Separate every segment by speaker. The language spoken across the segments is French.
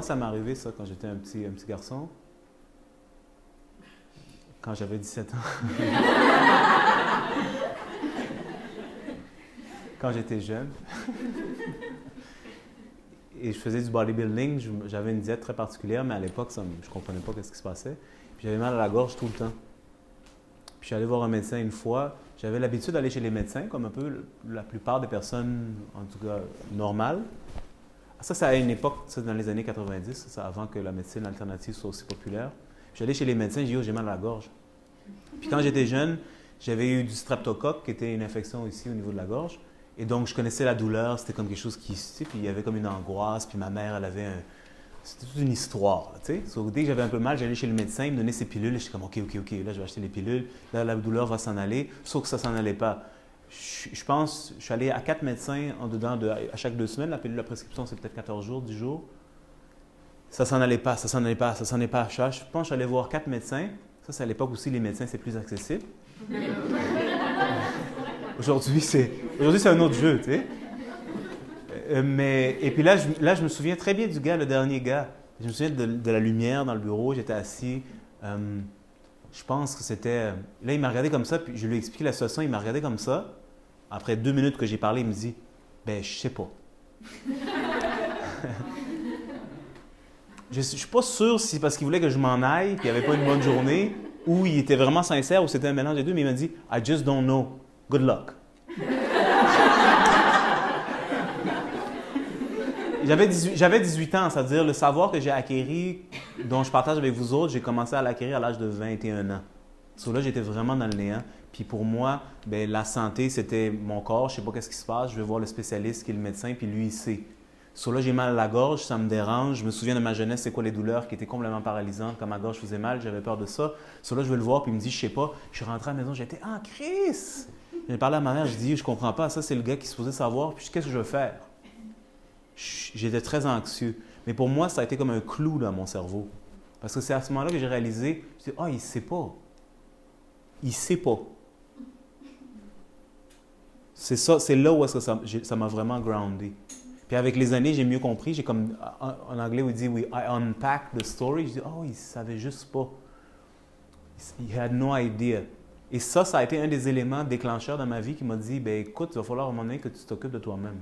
Speaker 1: moi, ça m'est arrivé, ça, quand j'étais un petit garçon. Quand j'avais 17 ans. Quand j'étais jeune. Et je faisais du bodybuilding. J'avais une diète très particulière, mais à l'époque, je ne comprenais pas ce qui se passait. Puis j'avais mal à la gorge tout le temps. Puis je suis allé voir un médecin une fois. J'avais l'habitude d'aller chez les médecins, comme un peu la plupart des personnes, en tout cas, normales. Ça, c'est à une époque, ça, dans les années 90, ça, avant que la médecine alternative soit aussi populaire. J'allais chez les médecins, j'ai dit, oh, j'ai mal à la gorge. Puis quand j'étais jeune, j'avais eu du streptocoque, qui était une infection ici au niveau de la gorge. Et donc, je connaissais la douleur, c'était comme quelque chose qui, tu sais, puis il y avait comme une angoisse, puis ma mère, elle avait c'était toute une histoire, tu sais. So, dès que j'avais un peu mal, j'allais chez le médecin, il me donnait ses pilules, et j'étais comme, OK, là, je vais acheter les pilules, là, la douleur va s'en aller, sauf que ça s'en allait pas. Je pense, je suis allé à 4 médecins à chaque 2 semaines, la prescription, c'est peut-être 14 jours, 10 jours. Ça s'en allait pas. Je pense que je suis allé voir 4 médecins. Ça, c'est à l'époque aussi, les médecins, c'est plus accessible. Aujourd'hui, c'est un autre jeu, tu sais. Et puis là, je me souviens très bien du gars, le dernier gars. Je me souviens de la lumière dans le bureau, j'étais assis. Je pense que c'était... Là, il m'a regardé comme ça, puis je lui ai expliqué la situation, il m'a regardé comme ça. Après 2 minutes que j'ai parlé, il me dit, « Ben, je sais pas. » Je ne suis pas sûr si c'est parce qu'il voulait que je m'en aille, puis il n'avait pas une bonne journée, ou il était vraiment sincère, ou c'était un mélange des deux, mais il m'a dit, « I just don't know. Good luck. » J'avais 18 ans, c'est-à-dire le savoir que j'ai acquis, dont je partage avec vous autres, j'ai commencé à l'acquérir à l'âge de 21 ans. So là, j'étais vraiment dans le néant. Puis pour moi, bien, la santé, c'était mon corps, je ne sais pas qu'est-ce qui se passe, je vais voir le spécialiste qui est le médecin, puis lui, il sait. So là, j'ai mal à la gorge, ça me dérange, je me souviens de ma jeunesse, c'est quoi les douleurs qui étaient complètement paralysantes, quand ma gorge faisait mal, j'avais peur de ça. So là, je vais le voir, puis il me dit, je sais pas. Je suis rentré à la maison, j'ai été, « Ah, Chris! » J'ai parlé à ma mère, je dis, « Je comprends pas, ça, c'est le gars qui se posait savoir, puis qu'est-ce que je veux faire? » J'étais très anxieux. Mais pour moi, ça a été comme un clou dans mon cerveau. Parce que c'est à ce moment-là que j'ai réalisé, je dis, « Ah, il sait pas. Il sait pas. » C'est ça, c'est là où est-ce que ça m'a vraiment groundé. Puis avec les années, j'ai mieux compris. J'ai comme, en anglais, on dit, I unpack the story. Je dis, oh, il savait juste pas. He had no idea. Et ça a été un des éléments déclencheurs dans ma vie qui m'a dit, ben écoute, il va falloir à un moment donné que tu t'occupes de toi-même.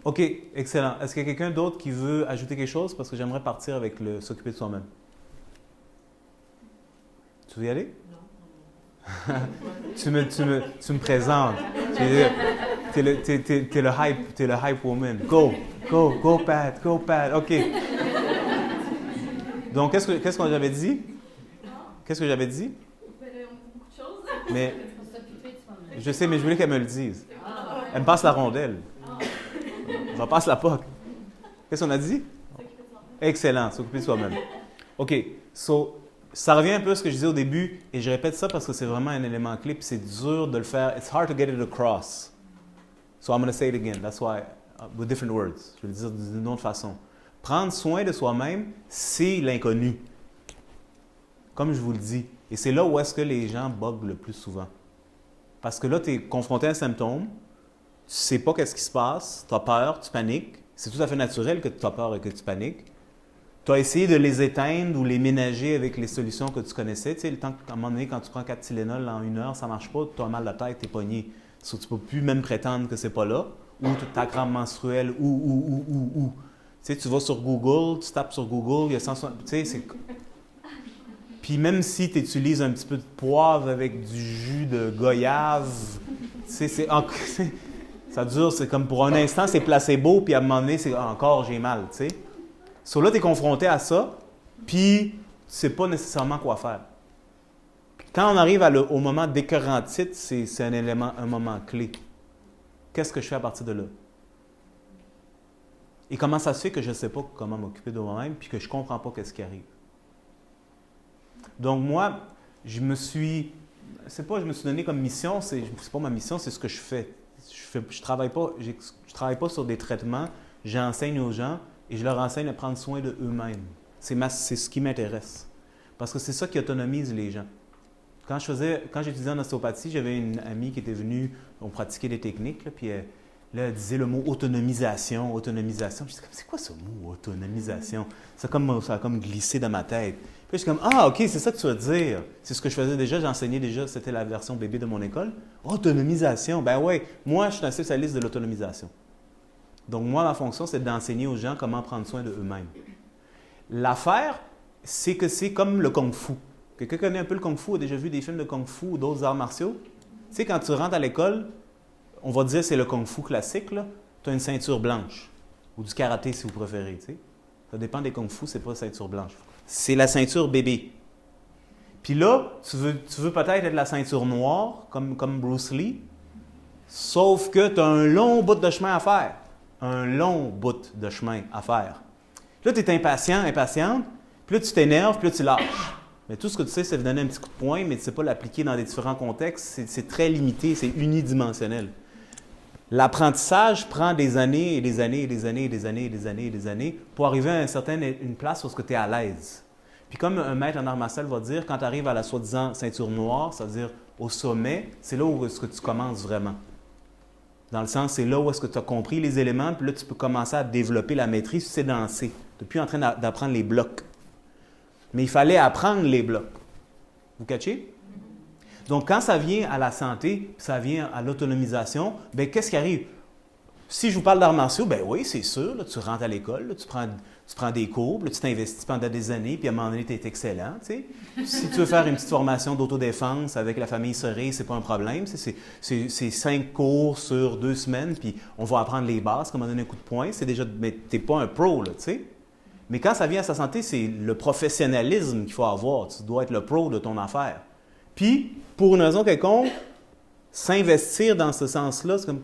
Speaker 1: OK, excellent. Est-ce qu'il y a quelqu'un d'autre qui veut ajouter quelque chose? Parce que j'aimerais partir avec s'occuper de soi-même. Tu veux y aller? Non. tu me présentes. Tu es le hype woman. Go, Pat. OK. Donc, qu'est-ce que j'avais dit? Qu'est-ce que j'avais dit?
Speaker 2: Beaucoup de choses.
Speaker 1: Mais, je sais, mais je voulais qu'elle me le dise. Elle me passe la rondelle. Je vais passer la POC. Qu'est-ce qu'on a dit? Excellent, s'occuper de soi-même. OK, so, ça revient un peu à ce que je disais au début, et je répète ça parce que c'est vraiment un élément clé, puis c'est dur de le faire. It's hard to get it across. So I'm going to say it again. That's why, with different words. Je vais le dire d'une autre façon. Prendre soin de soi-même, c'est l'inconnu. Comme je vous le dis. Et c'est là où est-ce que les gens buggent le plus souvent. Parce que là, tu es confronté à un symptôme, tu ne sais pas qu'est-ce qui se passe, tu as peur, tu paniques. C'est tout à fait naturel que tu as peur et que tu paniques. Tu as essayé de les éteindre ou les ménager avec les solutions que tu connaissais. Tu sais, à un moment donné, quand tu prends 4 Tylenol en 1 heure, ça ne marche pas, tu as mal à la tête, tu es pogné. So, tu ne peux plus même prétendre que ce n'est pas là. Ou ta crampe menstruelle, ou. Tu sais, tu vas sur Google, tu tapes sur Google, il y a 160... Tu sais, c'est... Puis même si tu utilises un petit peu de poivre avec du jus de goyave, tu sais, ça dure, c'est comme pour un instant, c'est placebo, puis à un moment donné, c'est encore j'ai mal, tu sais. So là, tu es confronté à ça, puis tu ne sais pas nécessairement quoi faire. Puis quand on arrive au moment d'écœurantite, c'est un moment clé. Qu'est-ce que je fais à partir de là? Et comment ça se fait que je ne sais pas comment m'occuper de moi-même, puis que je ne comprends pas qu'est-ce qui arrive? Donc moi, je me suis donné comme mission, c'est pas ma mission, c'est ce que je fais. Je travaille pas sur des traitements, j'enseigne aux gens et je leur enseigne à prendre soin de eux-mêmes. C'est ce qui m'intéresse. Parce que c'est ça qui autonomise les gens. Quand j'étudiais en ostéopathie, j'avais une amie qui était venue, on pratiquait des techniques, là, puis là, elle disait le mot autonomisation. Je disais, c'est quoi ce mot, autonomisation? Ça a comme glissé dans ma tête. Puis je suis comme, ah, OK, c'est ça que tu veux dire. C'est ce que je faisais déjà, j'enseignais déjà, c'était la version bébé de mon école. Autonomisation, ben oui, moi, je suis un spécialiste de l'autonomisation. Donc, moi, ma fonction, c'est d'enseigner aux gens comment prendre soin d'eux-mêmes. L'affaire, c'est que c'est comme le kung-fu. Quelqu'un connaît un peu le kung-fu, a déjà vu des films de kung-fu ou d'autres arts martiaux? Tu sais, quand tu rentres à l'école, on va dire que c'est le kung-fu classique, tu as une ceinture blanche. Ou du karaté, si vous préférez. Tu sais. Ça dépend des kung-fu, c'est pas ceinture blanche. C'est la ceinture bébé. Puis là, tu veux peut-être être la ceinture noire, comme Bruce Lee, sauf que tu as un long bout de chemin à faire. Un long bout de chemin à faire. Là, tu es impatiente, puis là, tu t'énerves, puis là, tu lâches. Mais tout ce que tu sais, c'est de donner un petit coup de poing, mais tu ne sais pas l'appliquer dans des différents contextes. C'est très limité, c'est unidimensionnel. L'apprentissage prend des années et des années et des années et des années et des années et des années pour arriver à une place où tu es à l'aise. Puis comme un maître en art martial va dire, quand tu arrives à la soi-disant ceinture noire, c'est-à-dire au sommet, c'est là où est-ce que tu commences vraiment. Dans le sens, c'est là où est-ce que tu as compris les éléments, puis là, tu peux commencer à développer la maîtrise, tu sais danser. Tu n'es plus en train d'apprendre les blocs. Mais il fallait apprendre les blocs. Vous catchez? Donc, quand ça vient à la santé, ça vient à l'autonomisation, bien, qu'est-ce qui arrive? Si je vous parle d'arts martiaux, bien oui, c'est sûr, là, tu rentres à l'école, là, tu prends des cours, là, tu t'investis pendant des années, puis à un moment donné, tu es excellent. Tu sais. Si tu veux faire une petite formation d'autodéfense avec la famille Cerise, c'est pas un problème. C'est 5 cours sur 2 semaines, puis on va apprendre les bases, comment donner un coup de poing. C'est déjà, mais tu n'es pas un pro, là, tu sais. Mais quand ça vient à sa santé, c'est le professionnalisme qu'il faut avoir. Tu dois être le pro de ton affaire. Puis, pour une raison quelconque, s'investir dans ce sens-là, c'est comme...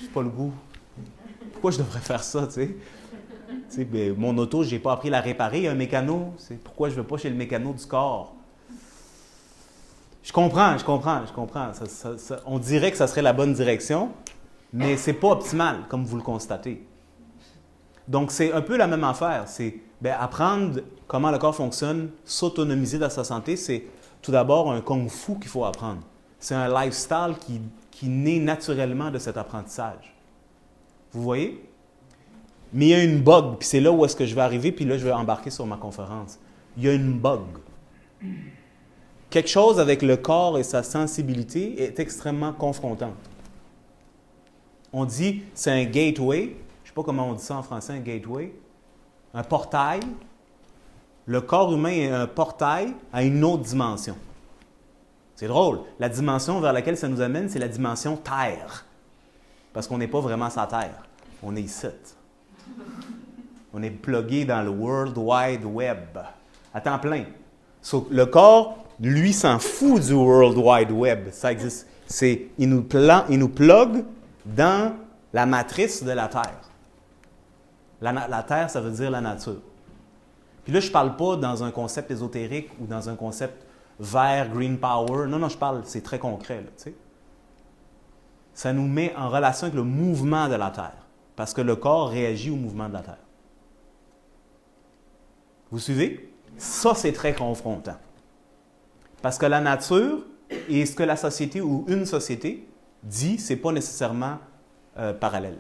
Speaker 1: C'est pas le goût. Pourquoi je devrais faire ça, tu sais? Tu sais, ben, mon auto, je n'ai pas appris à la réparer. Il y a un mécano. C'est pourquoi je ne vais pas chez le mécano du corps. Je comprends. On dirait que ça serait la bonne direction, mais ce n'est pas optimal, comme vous le constatez. Donc, c'est un peu la même affaire. C'est apprendre comment le corps fonctionne, s'autonomiser dans sa santé, c'est tout d'abord un kung-fu qu'il faut apprendre. C'est un lifestyle qui naît naturellement de cet apprentissage. Vous voyez? Mais il y a une bug, puis c'est là où est-ce que je vais arriver, puis là, je vais embarquer sur ma conférence. Il y a une bug. Quelque chose avec le corps et sa sensibilité est extrêmement confrontante. On dit, c'est un gateway. Je ne sais pas comment on dit ça en français, un gateway. Un portail. Le corps humain est un portail à une autre dimension. C'est drôle. La dimension vers laquelle ça nous amène, c'est la dimension Terre. Parce qu'on n'est pas vraiment sur Terre. On est ici. On est plugué dans le World Wide Web. À temps plein. Le corps, lui, s'en fout du World Wide Web. Ça existe. Il nous plug dans la matrice de la Terre. La Terre, ça veut dire la nature. Puis là, je ne parle pas dans un concept ésotérique ou dans un concept vert, green power. Non, c'est très concret. Là, tu sais. Ça nous met en relation avec le mouvement de la Terre. Parce que le corps réagit au mouvement de la Terre. Vous suivez? Ça, c'est très confrontant. Parce que la nature et ce que la société ou une société dit, ce n'est pas nécessairement parallèle.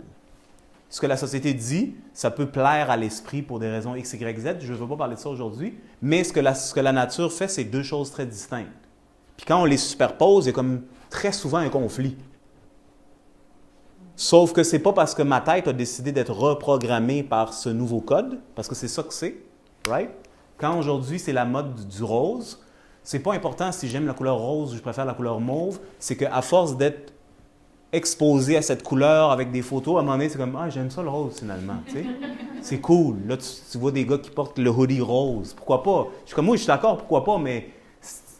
Speaker 1: Ce que la société dit, ça peut plaire à l'esprit pour des raisons X, Y, Z. Je ne veux pas parler de ça aujourd'hui. Mais ce que la nature fait, c'est deux choses très distinctes. Puis quand on les superpose, il y a comme très souvent un conflit. Sauf que ce n'est pas parce que ma tête a décidé d'être reprogrammée par ce nouveau code, parce que c'est ça que c'est, right? Quand aujourd'hui, c'est la mode du rose, c'est pas important si j'aime la couleur rose ou je préfère la couleur mauve, c'est qu'à force d'être exposé à cette couleur avec des photos, à un moment donné, c'est comme « Ah, j'aime ça le rose finalement. » Tu sais? C'est cool. Là, tu vois des gars qui portent le hoodie rose. Pourquoi pas? Je suis comme « Moi, je suis d'accord, pourquoi pas? » Mais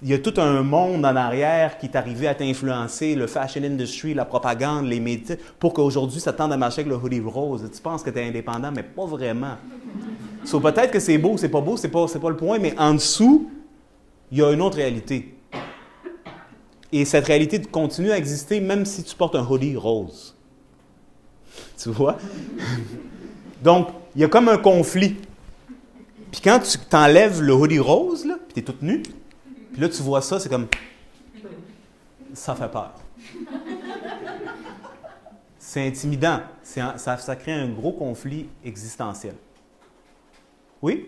Speaker 1: il y a tout un monde en arrière qui est arrivé à t'influencer, le fashion industry, la propagande, les médias, pour qu'aujourd'hui, ça tende à marcher avec le hoodie rose. Tu penses que tu es indépendant, mais pas vraiment. So, peut-être que c'est beau, c'est pas beau, c'est pas le point, mais en dessous, il y a une autre réalité. Et cette réalité continue à exister même si tu portes un hoodie rose. Tu vois? Donc, il y a comme un conflit. Puis quand tu t'enlèves le hoodie rose, là, puis tu es toute nue, Puis là, tu vois ça, c'est comme... Ça fait peur. C'est intimidant. Ça crée un gros conflit existentiel. Oui?